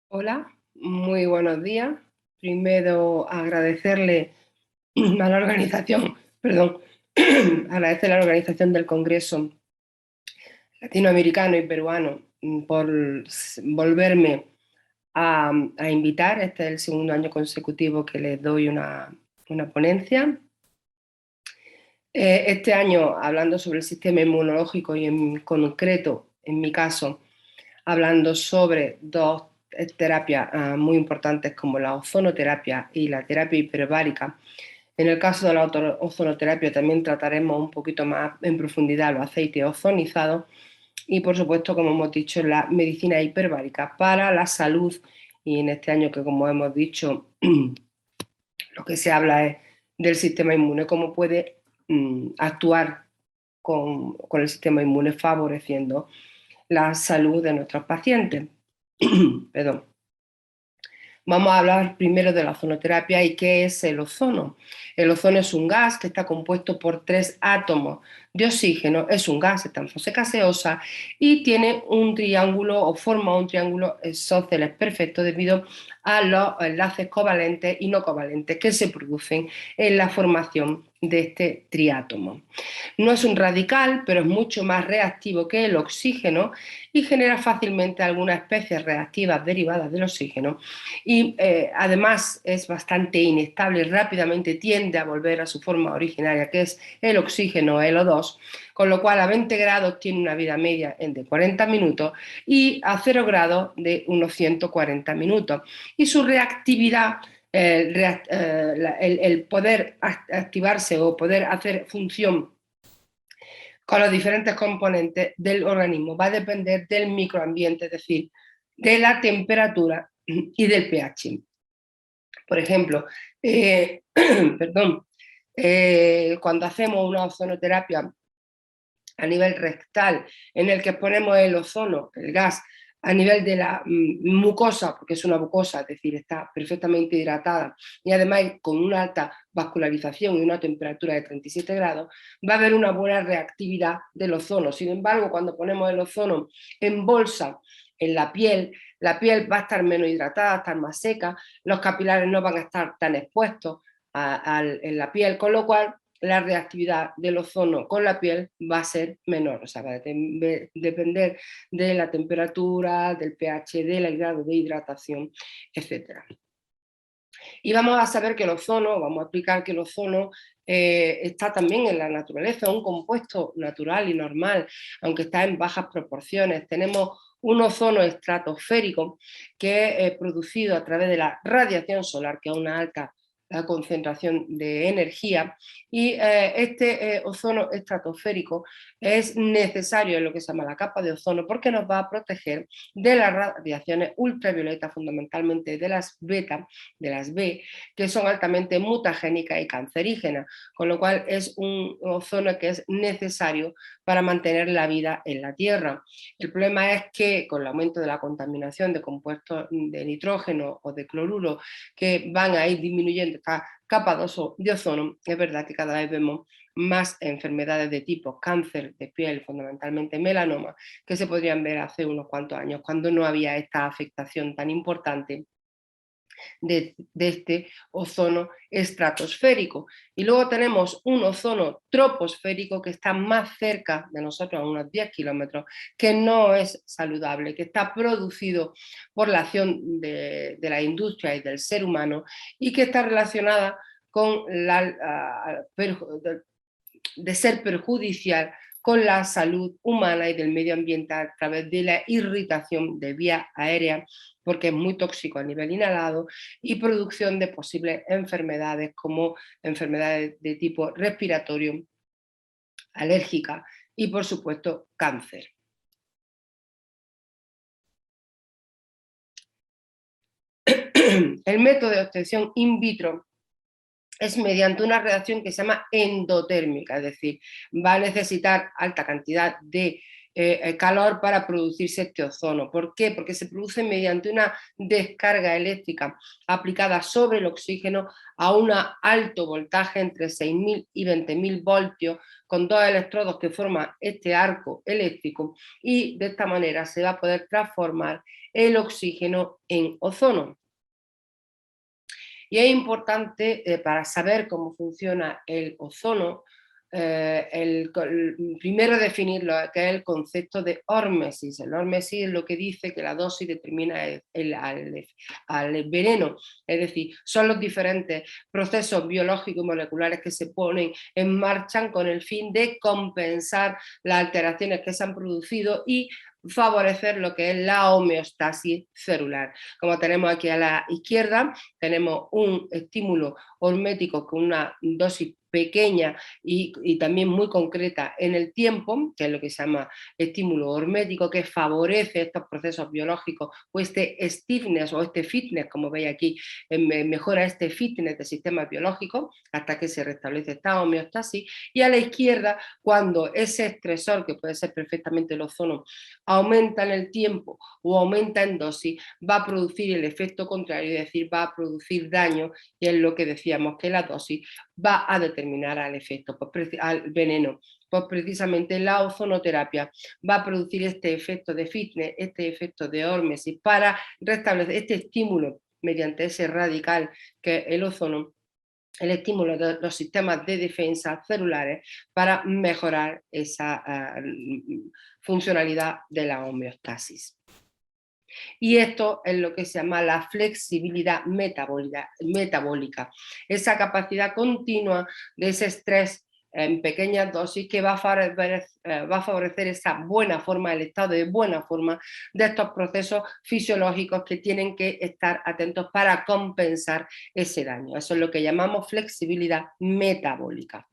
Hola, muy buenos días. Primero agradecerle a la organización, perdón, agradecer a la organización del Congreso Latinoamericano y Peruano por volverme a invitar. Este es el segundo año consecutivo que les doy una ponencia. Este año hablando sobre el sistema inmunológico y en concreto, en mi caso, hablando sobre dos terapias muy importantes como la ozonoterapia y la terapia hiperbárica. En el caso de la ozonoterapia también trataremos un poquito más en profundidad los aceites ozonizados y, por supuesto, como hemos dicho, la medicina hiperbárica para la salud. Y en este año que, como hemos dicho, lo que se habla es del sistema inmune, cómo puede actuar con el sistema inmune favoreciendo la salud de nuestros pacientes. Perdón. Vamos a hablar primero de la ozonoterapia y qué es el ozono. El ozono es un gas que está compuesto por 3 átomos de oxígeno, es un gas, está en fase gaseosa y tiene un triángulo o forma un triángulo isósceles perfecto debido a los enlaces covalentes y no covalentes que se producen en la formación de este triátomo. No es un radical, pero es mucho más reactivo que el oxígeno y genera fácilmente algunas especies reactivas derivadas del oxígeno y además es bastante inestable y rápidamente tiende a volver a su forma originaria, que es el oxígeno, el O2, con lo cual a 20 grados tiene una vida media de 40 minutos y a 0 grados de unos 140 minutos. Y su reactividad, el poder activarse o poder hacer función con los diferentes componentes del organismo va a depender del microambiente, es decir, de la temperatura y del pH. Por ejemplo, perdón, cuando hacemos una ozonoterapia a nivel rectal, en el que ponemos el ozono, el gas, a nivel de la mucosa, porque es una mucosa, es decir, está perfectamente hidratada y además con una alta vascularización y una temperatura de 37 grados, va a haber una buena reactividad del ozono. Sin embargo, cuando ponemos el ozono en bolsa, en la piel va a estar menos hidratada, va a estar más seca, los capilares no van a estar tan expuestos en la piel, con lo cual la reactividad del ozono con la piel va a ser menor, o sea, va a depender de la temperatura, del pH, del grado de hidratación, etc. Y vamos a saber que el ozono, vamos a explicar que el ozono está también en la naturaleza, un compuesto natural y normal, aunque está en bajas proporciones. Tenemos un ozono estratosférico que es producido a través de la radiación solar, que es una alta concentración de energía, y este ozono estratosférico es necesario en lo que se llama la capa de ozono porque nos va a proteger de las radiaciones ultravioletas, fundamentalmente de las beta, de las B, que son altamente mutagénicas y cancerígenas, con lo cual es un ozono que es necesario para mantener la vida en la Tierra. El problema es que con el aumento de la contaminación de compuestos de nitrógeno o de cloruro que van a ir disminuyendo esta capa de ozono, es verdad que cada vez vemos más enfermedades de tipo cáncer de piel, fundamentalmente melanoma, que se podrían ver hace unos cuantos años, cuando no había esta afectación tan importante de este ozono estratosférico. Y luego tenemos un ozono troposférico que está más cerca de nosotros, a unos 10 kilómetros, que no es saludable, que está producido por la acción de la industria y del ser humano y que está relacionada con de ser perjudicial con la salud humana y del medio ambiente a través de la irritación de vía aérea, porque es muy tóxico a nivel inhalado, y producción de posibles enfermedades como enfermedades de tipo respiratorio, alérgica y, por supuesto, cáncer. El método de obtención in vitro es mediante una reacción que se llama endotérmica, es decir, va a necesitar alta cantidad de calor para producirse este ozono. ¿Por qué? Porque se produce mediante una descarga eléctrica aplicada sobre el oxígeno a un alto voltaje entre 6.000 y 20.000 voltios con dos electrodos que forman este arco eléctrico, y de esta manera se va a poder transformar el oxígeno en ozono. Y es importante para saber cómo funciona el ozono, primero definir lo que es el concepto de hormesis. El hormesis es lo que dice que la dosis determina al veneno, es decir, son los diferentes procesos biológicos y moleculares que se ponen en marcha con el fin de compensar las alteraciones que se han producido y favorecer lo que es la homeostasis celular. Como tenemos aquí a la izquierda, tenemos un estímulo hormético con una dosis pequeña y también muy concreta en el tiempo, que es lo que se llama estímulo hormético, que favorece estos procesos biológicos, o este stiffness o este fitness, como veis aquí, mejora este fitness del sistema biológico hasta que se restablece esta homeostasis. Y a la izquierda, cuando ese estresor, que puede ser perfectamente el ozono, aumenta en el tiempo o aumenta en dosis, va a producir el efecto contrario, es decir, va a producir daño, y es lo que decíamos, que la dosis va a determinar al efecto, al veneno. Pues precisamente la ozonoterapia va a producir este efecto de fitness, este efecto de hormesis, para restablecer este estímulo mediante ese radical que es el ozono, el estímulo de los sistemas de defensa celulares, para mejorar esa funcionalidad de la homeostasis. Y esto es lo que se llama la flexibilidad metabólica, esa capacidad continua de ese estrés en pequeñas dosis que va a favorecer esa buena forma, el estado de buena forma de estos procesos fisiológicos que tienen que estar atentos para compensar ese daño. Eso es lo que llamamos flexibilidad metabólica.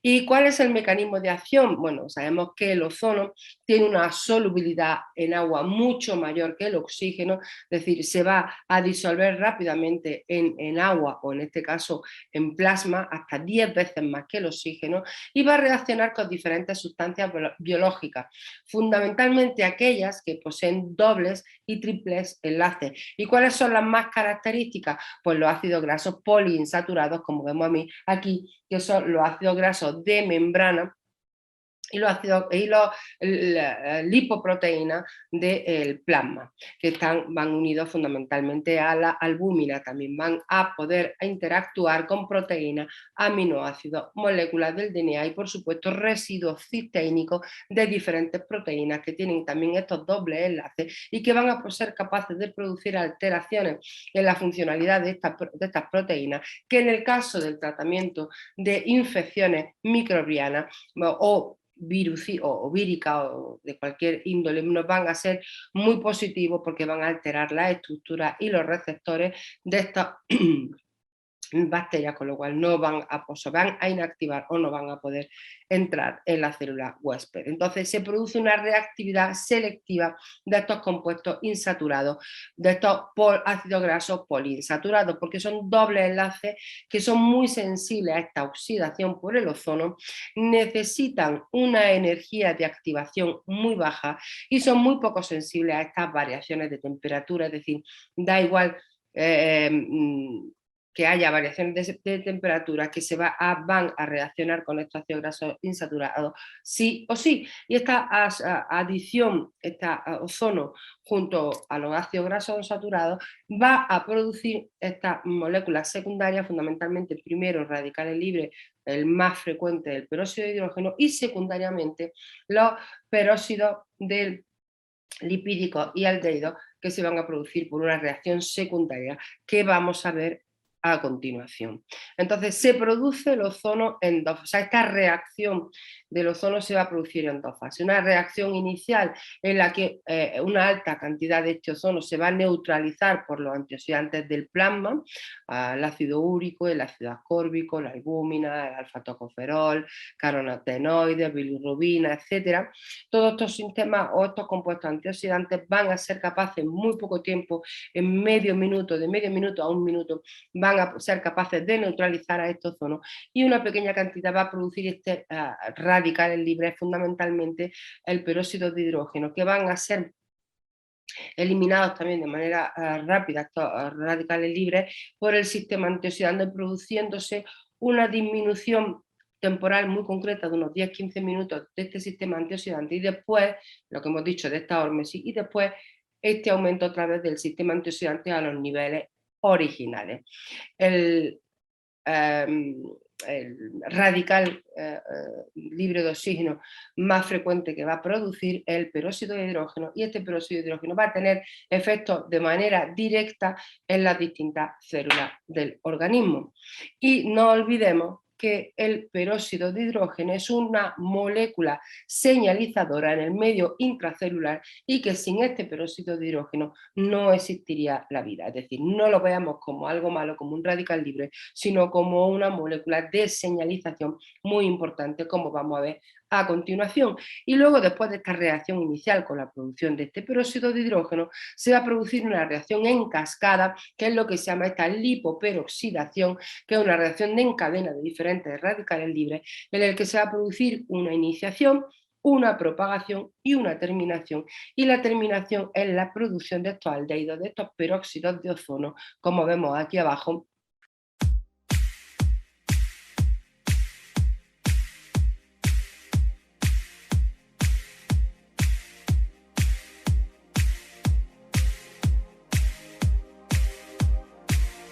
¿Y cuál es el mecanismo de acción? Bueno, sabemos que el ozono tiene una solubilidad en agua mucho mayor que el oxígeno, es decir, se va a disolver rápidamente en agua, o en este caso en plasma, hasta 10 veces más que el oxígeno, y va a reaccionar con diferentes sustancias biológicas, fundamentalmente aquellas que poseen dobles y triples enlaces. ¿Y cuáles son las más características? Pues los ácidos grasos poliinsaturados, como vemos aquí, que son los ácidos grasos de membrana, y los lipoproteínas del plasma, que van unidos fundamentalmente a la albúmina. También van a poder interactuar con proteínas, aminoácidos, moléculas del DNA y, por supuesto, residuos cisteínicos de diferentes proteínas que tienen también estos dobles enlaces y que van a ser capaces de producir alteraciones en la funcionalidad de estas proteínas, que en el caso del tratamiento de infecciones microbianas o vírica o de cualquier índole, nos van a ser muy positivos, porque van a alterar las estructuras y los receptores de estas bacterias, con lo cual no van a inactivar o no van a poder entrar en la célula huésped. Entonces se produce una reactividad selectiva de estos compuestos insaturados, de estos ácidos grasos poliinsaturados, porque son dobles enlaces que son muy sensibles a esta oxidación por el ozono, necesitan una energía de activación muy baja y son muy poco sensibles a estas variaciones de temperatura, es decir, da igual que haya variaciones de temperatura, que van a reaccionar con estos ácidos grasos insaturados sí o sí. Y esta adición, este ozono junto a los ácidos grasos saturados, va a producir estas moléculas secundarias, fundamentalmente primero radicales libres, el más frecuente del peróxido de hidrógeno, y secundariamente los peróxidos del lipídicos y aldehídos, que se van a producir por una reacción secundaria que vamos a ver a continuación. Entonces se produce el ozono en dos, o sea, esta reacción del ozono se va a producir en dos fases. Una reacción inicial en la que una alta cantidad de este ozono se va a neutralizar por los antioxidantes del plasma, el ácido úrico, el ácido ascórbico, la albúmina, el alfa-tocoferol, carotenoides, bilirrubina, etcétera. Todos estos sistemas o estos compuestos antioxidantes van a ser capaces en muy poco tiempo, en medio minuto, de medio minuto a un minuto, van van a ser capaces de neutralizar a estos ozonos y una pequeña cantidad va a producir este radicales libres, fundamentalmente el peróxido de hidrógeno, que van a ser eliminados también de manera rápida estos radicales libres por el sistema antioxidante, produciéndose una disminución temporal muy concreta de unos 10-15 minutos de este sistema antioxidante y después, lo que hemos dicho de esta hormesis, y después este aumento a través del sistema antioxidante a los niveles originales. El, el radical libre de oxígeno más frecuente que va a producir el peróxido de hidrógeno, y este peróxido de hidrógeno va a tener efectos de manera directa en las distintas células del organismo. Y no olvidemos que el peróxido de hidrógeno es una molécula señalizadora en el medio intracelular y que sin este peróxido de hidrógeno no existiría la vida. Es decir, no lo veamos como algo malo, como un radical libre, sino como una molécula de señalización muy importante, como vamos a ver a continuación. Y luego, después de esta reacción inicial con la producción de este peróxido de hidrógeno, se va a producir una reacción en cascada, que es lo que se llama esta lipoperoxidación, que es una reacción de encadena de diferentes radicales libres, en el que se va a producir una iniciación, una propagación y una terminación. Y la terminación es la producción de estos aldehídos, de estos peróxidos de ozono, como vemos aquí abajo,